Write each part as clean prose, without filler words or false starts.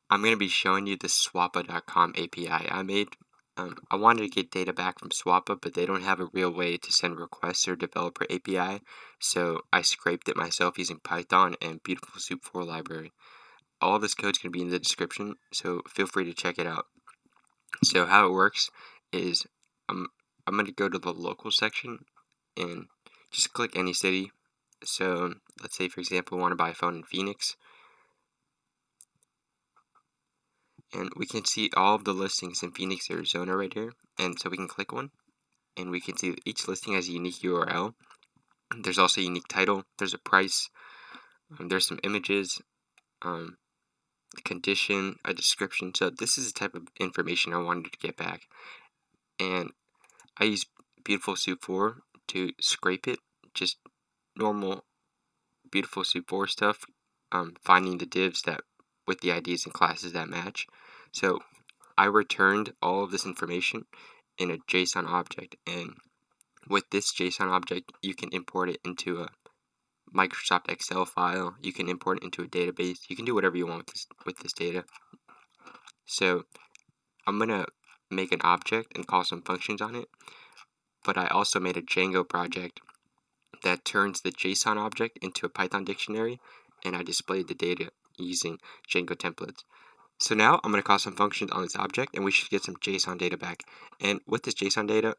I'm going to be showing you the swappa.com API I made. I wanted to get data back from Swappa, but they don't have a real way to send requests or developer API, so I scraped it myself using Python and Beautiful Soup 4 library. All this code's going to be in the description, so feel free to check it out. So how it works is I'm going to go to the local section and just click any city. So let's say, for example, I want to buy a phone in Phoenix. And we can see all of the listings in Phoenix, Arizona right here. And so we can click one, and we can see that each listing has a unique URL. There's also a unique title. There's a price. There's some images, a condition, a description. So this is the type of information I wanted to get back. And I use Beautiful Soup 4 to scrape it. Just normal Beautiful Soup 4 stuff. Finding the divs that with the IDs and classes that match. So I returned all of this information in a JSON object, and with this JSON object you can import it into a Microsoft Excel file. You can import it into a database. You can do whatever you want with this data. So I'm gonna make an object and call some functions on it, but I also made a Django project that turns the JSON object into a Python dictionary, and I displayed the data using Django templates. So now I'm going to call some functions on this object, and we should get some JSON data back. And with this JSON data,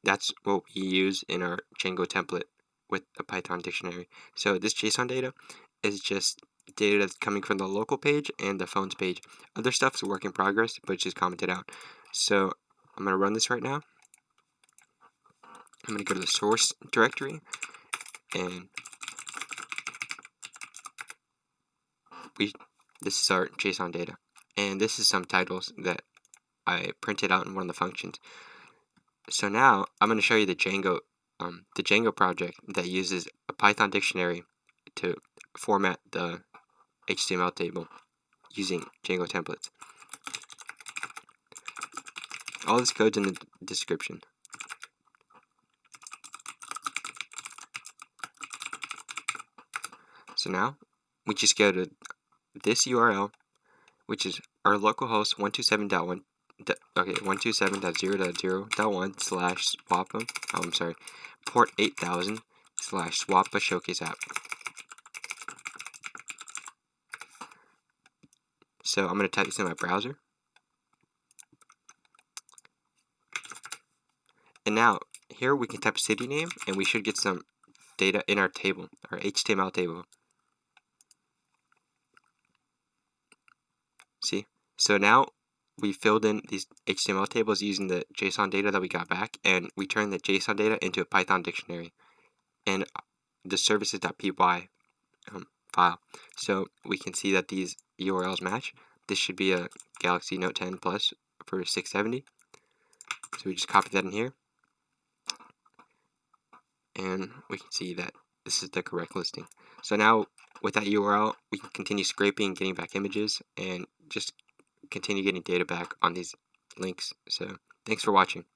that's what we use in our Django template with a Python dictionary. So this JSON data is just data that's coming from the local page and the phones page. Other stuff is a work in progress, but it's just commented out. So I'm going to run this right now. I'm going to go to the source directory, and this is our JSON data, and this is some titles that I printed out in one of the functions. So now I'm going to show you the Django project that uses a Python dictionary to format the HTML table using Django templates. All this code's in the description. So now we just go to this URL, which is our localhost 127.1. Okay, 127.0.0.1/swappa. Port 8000/swappa showcase app. So I'm going to type this in my browser. And now here we can type a city name, and we should get some data in our table, our HTML table. See? So now we filled in these HTML tables using the JSON data that we got back, and we turned the JSON data into a Python dictionary and the services.py file. So we can see that these URLs match. This should be a Galaxy Note 10 Plus for $670. So we just copy that in here, and we can see that this is the correct listing. So now with that URL, we can continue scraping, getting back images, and just continue getting data back on these links. So thanks for watching.